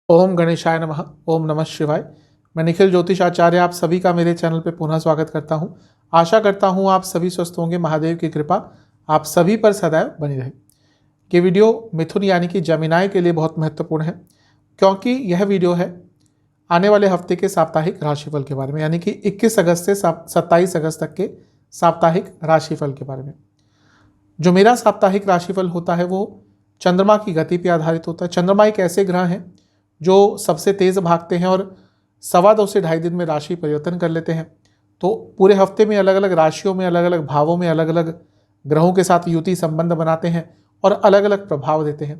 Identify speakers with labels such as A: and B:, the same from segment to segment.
A: ओम गणेशाय नमः। ओम नमः शिवाय। मैं निखिल ज्योतिष आचार्य आप सभी का मेरे चैनल पे पुनः स्वागत करता हूं। आशा करता हूं आप सभी स्वस्थ होंगे। महादेव की कृपा आप सभी पर सदैव बनी रहे। ये वीडियो मिथुन यानी कि जमिनाय के लिए बहुत महत्वपूर्ण है, क्योंकि यह वीडियो है आने वाले हफ्ते के साप्ताहिक राशिफल के बारे में, यानी कि 21 अगस्त से 27 अगस्त तक के साप्ताहिक राशिफल के बारे में। जो मेरा साप्ताहिक राशिफल होता है वो चंद्रमा की गति पर आधारित होता है। चंद्रमा एक ऐसे ग्रह हैं जो सबसे तेज़ भागते हैं और 2.25 से 2.5 दिन में राशि परिवर्तन कर लेते हैं। तो पूरे हफ्ते में अलग अलग राशियों में, अलग अलग भावों में, अलग अलग ग्रहों के साथ युति संबंध बनाते हैं और अलग अलग प्रभाव देते हैं।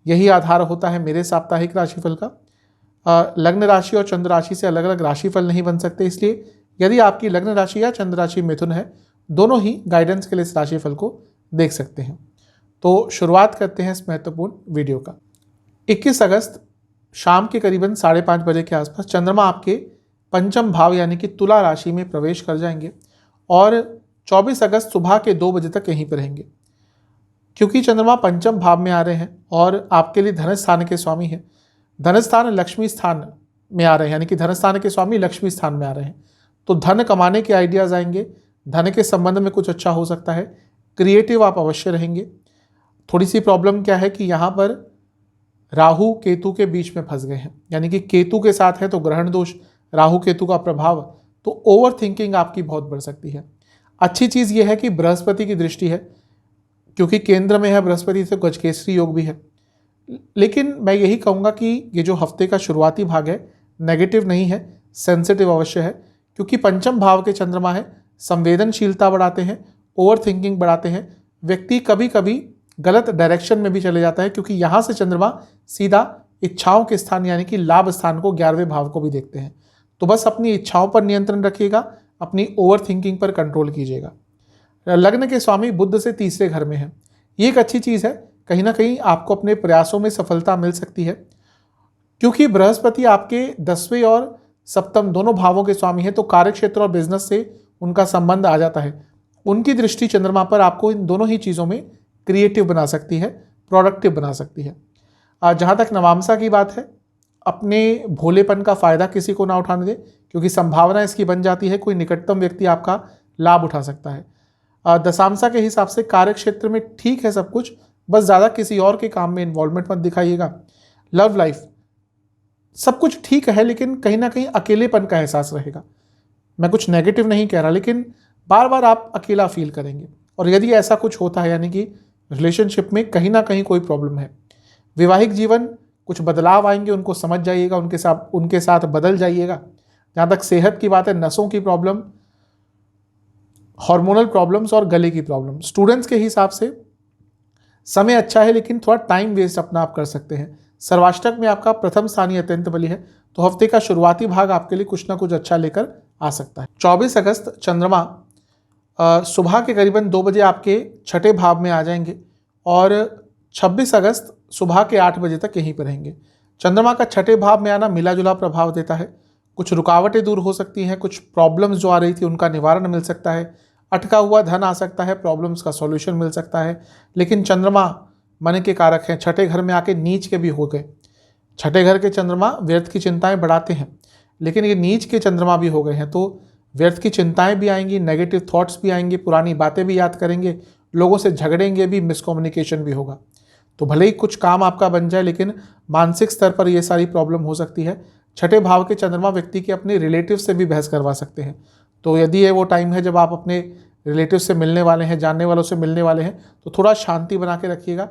A: यही आधार होता है मेरे साप्ताहिक राशिफल का। लग्न राशि और चंद्र राशि से अलग अलग राशिफल नहीं बन सकते, इसलिए यदि आपकी लग्न राशि या चंद्र राशि मिथुन है, दोनों ही गाइडेंस के लिए इस राशिफल को देख सकते हैं। तो शुरुआत करते हैं इस महत्वपूर्ण वीडियो का। 21 अगस्त शाम के करीबन 5:30 बजे के आसपास चंद्रमा आपके पंचम भाव यानी कि तुला राशि में प्रवेश कर जाएंगे और 24 अगस्त सुबह के 2 बजे तक यहीं पर रहेंगे। क्योंकि चंद्रमा पंचम भाव में आ रहे हैं और आपके लिए धन स्थान के स्वामी हैं, धन स्थान लक्ष्मी स्थान में आ रहे हैं, यानी कि धन स्थान के स्वामी लक्ष्मी स्थान में आ रहे हैं, तो धन कमाने के आइडियाज़ आएंगे। धन के संबंध में कुछ अच्छा हो सकता है। क्रिएटिव आप अवश्य रहेंगे। थोड़ी सी प्रॉब्लम क्या है कि यहाँ पर राहु केतु के बीच में फंस गए हैं, यानी कि केतु के साथ है तो ग्रहण दोष, राहु केतु का प्रभाव, तो ओवर थिंकिंग आपकी बहुत बढ़ सकती है। अच्छी चीज़ यह है कि बृहस्पति की दृष्टि है, क्योंकि केंद्र में है बृहस्पति, से गजकेसरी योग भी है। लेकिन मैं यही कहूँगा कि ये जो हफ्ते का शुरुआती भाग है नेगेटिव नहीं है, सेंसिटिव अवश्य है, क्योंकि पंचम भाव के चंद्रमा है, संवेदनशीलता बढ़ाते हैं, ओवर थिंकिंग बढ़ाते हैं। व्यक्ति कभी कभी गलत डायरेक्शन में भी चले जाता है, क्योंकि यहाँ से चंद्रमा सीधा इच्छाओं के स्थान यानी कि लाभ स्थान को 11वें भाव को भी देखते हैं। तो बस अपनी इच्छाओं पर नियंत्रण रखिएगा, अपनी ओवर थिंकिंग पर कंट्रोल कीजिएगा। लग्न के स्वामी बुध से तीसरे घर में है, ये एक अच्छी चीज़ है। कहीं ना कहीं आपको अपने प्रयासों में सफलता मिल सकती है, क्योंकि बृहस्पति आपके 10वें और सप्तम दोनों भावों के स्वामी है, तो कार्यक्षेत्र और बिजनेस से उनका संबंध आ जाता है। उनकी दृष्टि चंद्रमा पर आपको इन दोनों ही चीज़ों में क्रिएटिव बना सकती है, प्रोडक्टिव बना सकती है। जहाँ तक नवामसा की बात है, अपने भोलेपन का फ़ायदा किसी को ना उठाने दें, क्योंकि संभावना इसकी बन जाती है कोई निकटतम व्यक्ति आपका लाभ उठा सकता है। दशामसा के हिसाब से कार्य क्षेत्र में ठीक है सब कुछ, बस ज़्यादा किसी और के काम में इन्वॉल्वमेंट मत दिखाइएगा। लव लाइफ सब कुछ ठीक है, लेकिन कहीं ना कहीं अकेलेपन का एहसास रहेगा। मैं कुछ नेगेटिव नहीं कह रहा, लेकिन बार बार आप अकेला फील करेंगे, और यदि ऐसा कुछ होता है यानी कि रिलेशनशिप में कहीं ना कहीं कोई प्रॉब्लम है। वैवाहिक जीवन कुछ बदलाव आएंगे, उनको समझ जाइएगा, उनके साथ बदल जाइएगा। जहाँ तक सेहत की बात है, नसों की प्रॉब्लम, हार्मोनल प्रॉब्लम्स और गले की प्रॉब्लम। स्टूडेंट्स के हिसाब से समय अच्छा है, लेकिन थोड़ा टाइम वेस्ट अपना आप कर सकते हैं। सर्वाष्टक में आपका प्रथम स्थानीय अत्यंत बली है, तो हफ्ते का शुरुआती भाग आपके लिए कुछ ना कुछ अच्छा लेकर आ सकता है। 24 अगस्त चंद्रमा सुबह के करीबन 2 बजे आपके छठे भाव में आ जाएंगे और 26 अगस्त सुबह के 8 बजे तक यहीं पर रहेंगे। चंद्रमा का छठे भाव में आना मिला जुला प्रभाव देता है। कुछ रुकावटें दूर हो सकती हैं, कुछ प्रॉब्लम्स जो आ रही थी उनका निवारण मिल सकता है, अटका हुआ धन आ सकता है, प्रॉब्लम्स का सॉल्यूशन मिल सकता है। लेकिन चंद्रमा मन के कारक हैं, छठे घर में आके नीच के भी हो गए। छठे घर के चंद्रमा व्यर्थ की चिंताएं बढ़ाते हैं, लेकिन ये नीच के चंद्रमा भी हो गए हैं, तो व्यर्थ की चिंताएं भी आएंगी, नेगेटिव थॉट्स भी आएंगी, पुरानी बातें भी याद करेंगे, लोगों से झगड़ेंगे भी, मिसकम्युनिकेशन भी होगा। तो भले ही कुछ काम आपका बन जाए, लेकिन मानसिक स्तर पर ये सारी प्रॉब्लम हो सकती है। छठे भाव के चंद्रमा व्यक्ति के अपने रिलेटिव से भी बहस करवा सकते हैं। तो यदि ये वो टाइम है जब आप अपने रिलेटिव से मिलने वाले हैं, जानने वालों से मिलने वाले हैं, तो थोड़ा शांति बना के रखिएगा।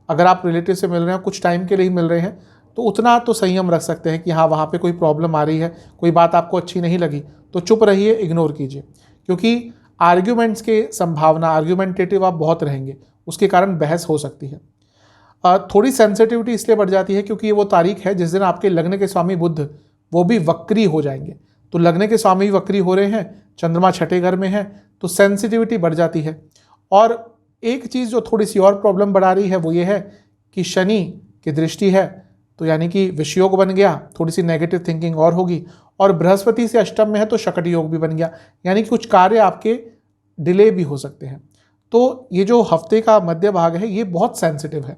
A: अगर आप रिलेटिव से मिल रहे हैं, कुछ टाइम के लिए ही मिल रहे हैं, तो उतना तो संयम रख सकते हैं कि हाँ वहाँ पे कोई प्रॉब्लम आ रही है, कोई बात आपको अच्छी नहीं लगी, तो चुप रहिए, इग्नोर कीजिए। क्योंकि आर्ग्यूमेंट्स के संभावना, आर्ग्यूमेंटेटिव आप बहुत रहेंगे, उसके कारण बहस हो सकती है। थोड़ी सेंसिटिविटी इसलिए बढ़ जाती है क्योंकि ये वो तारीख है जिस दिन आपके लग्न के स्वामी बुध वो भी वक्री हो जाएंगे। तो लग्न के स्वामी वक्री हो रहे हैं, चंद्रमा छठे घर में है, तो सेंसिटिविटी बढ़ जाती है। और एक चीज़ जो थोड़ी सी और प्रॉब्लम बढ़ा रही है वो ये है कि शनि की दृष्टि है, तो यानी कि विषयोग बन गया, थोड़ी सी नेगेटिव थिंकिंग और होगी। और बृहस्पति से अष्टम में है तो शकट योग भी बन गया, यानी कि कुछ कार्य आपके डिले भी हो सकते हैं। तो ये जो हफ्ते का मध्य भाग है ये बहुत सेंसिटिव है।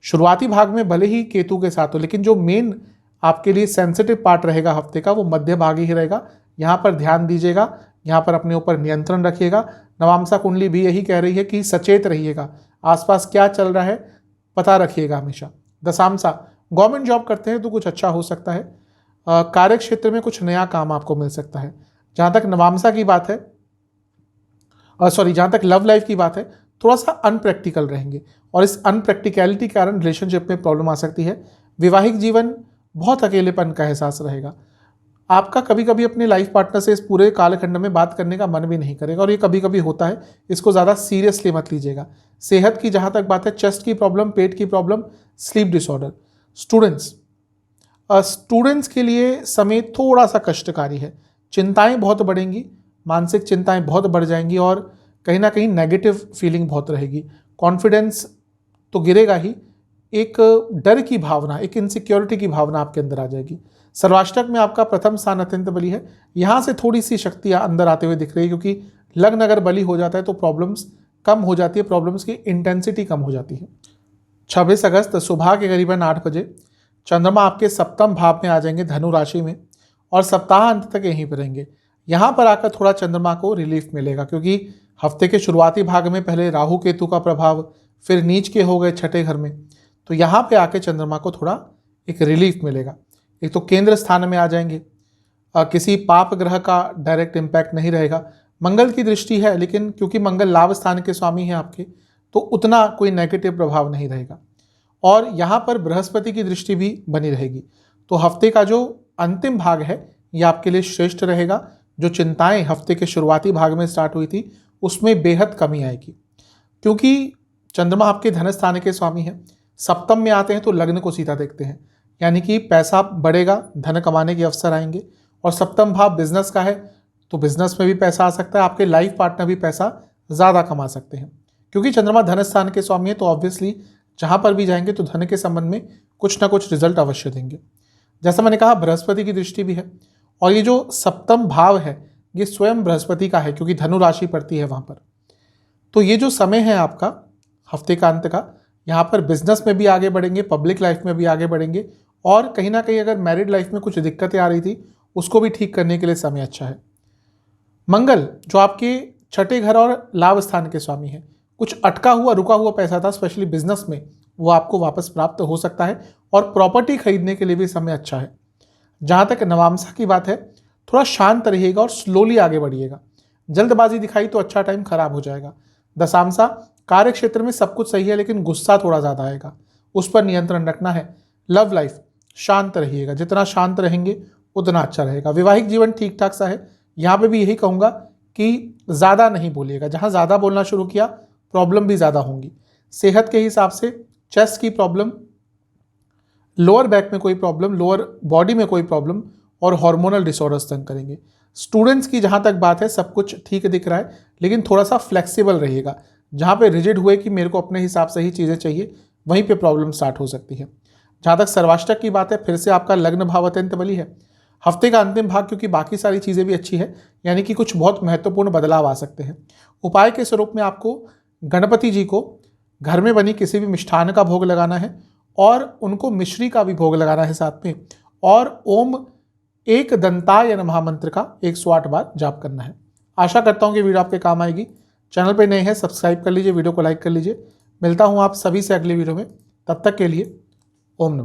A: शुरुआती भाग में भले ही केतु के साथ हो, लेकिन जो मेन आपके लिए सेंसिटिव पार्ट रहेगा हफ्ते का वो मध्य भाग ही रहेगा। यहाँ पर ध्यान दीजिएगा, यहाँ पर अपने ऊपर नियंत्रण रखिएगा। नवामसा कुंडली भी यही कह रही है कि सचेत रहिएगा, आसपास क्या चल रहा है पता रखिएगा हमेशा। दशामसा, गवर्नमेंट जॉब करते हैं तो कुछ अच्छा हो सकता है, कार्य क्षेत्र में कुछ नया काम आपको मिल सकता है। जहाँ तक नवामसा की बात है, जहाँ तक लव लाइफ की बात है, थोड़ा सा अनप्रैक्टिकल रहेंगे और इस अनप्रैक्टिकलिटी के कारण रिलेशनशिप में प्रॉब्लम आ सकती है। वैवाहिक जीवन बहुत अकेलेपन का एहसास रहेगा। आपका कभी कभी अपने लाइफ पार्टनर से इस पूरे कालखंड में बात करने का मन भी नहीं करेगा और ये कभी कभी होता है, इसको ज़्यादा सीरियसली मत लीजिएगा। सेहत की जहाँ तक बात है, चेस्ट की प्रॉब्लम, पेट की प्रॉब्लम, स्लीप डिसऑर्डर। स्टूडेंट्स के लिए समय थोड़ा सा कष्टकारी है, चिंताएं बहुत बढ़ेंगी, मानसिक चिंताएं बहुत बढ़ जाएंगी और कहीं ना कहीं नेगेटिव फीलिंग बहुत रहेगी। कॉन्फिडेंस तो गिरेगा ही, एक डर की भावना, एक इनसिक्योरिटी की भावना आपके अंदर आ जाएगी। सर्वाष्टक में आपका प्रथम स्थान अत्यंत बली है, यहाँ से थोड़ी सी शक्तियाँ अंदर आते हुए दिख रही है, क्योंकि लग्न अगर बली हो जाता है तो प्रॉब्लम्स कम हो जाती है, प्रॉब्लम्स की इंटेंसिटी कम हो जाती है। 26 अगस्त सुबह के करीबन 8 बजे चंद्रमा आपके सप्तम भाव में आ जाएंगे, धनु राशि में, और सप्ताह अंत तक यहीं पर रहेंगे। यहाँ पर आकर थोड़ा चंद्रमा को रिलीफ मिलेगा, क्योंकि हफ्ते के शुरुआती भाग में पहले राहु केतु का प्रभाव, फिर नीच के हो गए छठे घर में, तो यहाँ पे आके चंद्रमा को थोड़ा एक रिलीफ मिलेगा। एक तो केंद्र स्थान में आ जाएंगे, किसी पाप ग्रह का डायरेक्ट इम्पैक्ट नहीं रहेगा। मंगल की दृष्टि है, लेकिन क्योंकि मंगल लाभ स्थान के स्वामी हैं आपके, तो उतना कोई नेगेटिव प्रभाव नहीं रहेगा। और यहाँ पर बृहस्पति की दृष्टि भी बनी रहेगी, तो हफ्ते का जो अंतिम भाग है ये आपके लिए श्रेष्ठ रहेगा। जो चिंताएं हफ्ते के शुरुआती भाग में स्टार्ट हुई थी उसमें बेहद कमी आएगी, क्योंकि चंद्रमा आपके धन स्थान के स्वामी हैं। सप्तम में आते हैं तो लग्न को सीधा देखते हैं, यानी कि पैसा बढ़ेगा, धन कमाने के अवसर आएंगे। और सप्तम भाव बिजनेस का है, तो बिजनेस में भी पैसा आ सकता है, आपके लाइफ पार्टनर भी पैसा ज़्यादा कमा सकते हैं। क्योंकि चंद्रमा धन स्थान के स्वामी है, तो ऑब्वियसली जहाँ पर भी जाएंगे तो धन के संबंध में कुछ ना कुछ रिजल्ट अवश्य देंगे। जैसा मैंने कहा, बृहस्पति की दृष्टि भी है, और ये जो सप्तम भाव है ये स्वयं बृहस्पति का है, क्योंकि धनु राशि पड़ती है वहाँ पर। तो ये जो समय है आपका हफ्ते का अंत का, यहाँ पर बिजनेस में भी आगे बढ़ेंगे, पब्लिक लाइफ में भी आगे बढ़ेंगे, और कहीं ना कहीं अगर मैरिड लाइफ में कुछ दिक्कतें आ रही थी उसको भी ठीक करने के लिए समय अच्छा है। मंगल जो आपके छठे घर और लाभ स्थान के स्वामी हैं, कुछ अटका हुआ रुका हुआ पैसा था स्पेशली बिजनेस में, वो आपको वापस प्राप्त हो सकता है, और प्रॉपर्टी खरीदने के लिए भी समय अच्छा है। जहाँ तक नवामसा की बात है, थोड़ा शांत रहिएगा और स्लोली आगे बढ़िएगा। जल्दबाजी दिखाई तो अच्छा टाइम खराब हो जाएगा। दशामसा, कार्य क्षेत्र में सब कुछ सही है, लेकिन गुस्सा थोड़ा ज़्यादा आएगा, उस पर नियंत्रण रखना है। लव लाइफ, शांत रहिएगा, जितना शांत रहेंगे उतना अच्छा रहेगा। वैवाहिक जीवन ठीक ठाक सा है, यहाँ पे भी यही कहूँगा कि ज़्यादा नहीं बोलिएगा, जहाँ ज़्यादा बोलना शुरू किया प्रॉब्लम भी ज़्यादा होंगी। सेहत के हिसाब से चेस्ट की प्रॉब्लम, लोअर बैक में कोई प्रॉब्लम, लोअर बॉडी में कोई प्रॉब्लम, और हार्मोनल डिसऑर्डर्स तंग करेंगे। स्टूडेंट्स की जहाँ तक बात है सब कुछ ठीक दिख रहा है, लेकिन थोड़ा सा फ्लेक्सिबल रहिएगा। जहाँ पे रिजिड हुए कि मेरे को अपने हिसाब से ही चीज़ें चाहिए, वहीं पे प्रॉब्लम स्टार्ट हो सकती है। जहाँ तक सर्वाष्टक की बात है, फिर से आपका लग्न भाव अत्यंत बली है। हफ्ते का अंतिम भाग, क्योंकि बाकी सारी चीज़ें भी अच्छी है, यानी कि कुछ बहुत महत्वपूर्ण बदलाव आ सकते हैं। उपाय के स्वरूप में आपको गणपति जी को घर में बनी किसी भी मिष्ठान का भोग लगाना है, और उनको मिश्री का भी भोग लगाना है साथ में, और ओम एक दंताय नमः मंत्र का 108 बार जाप करना है। आशा करता हूँ कि वीडियो आपके काम आएगी। चैनल पे नए हैं सब्सक्राइब कर लीजिए, वीडियो को लाइक कर लीजिए। मिलता हूँ आप सभी से अगले वीडियो में, तब तक के लिए ओम नमः।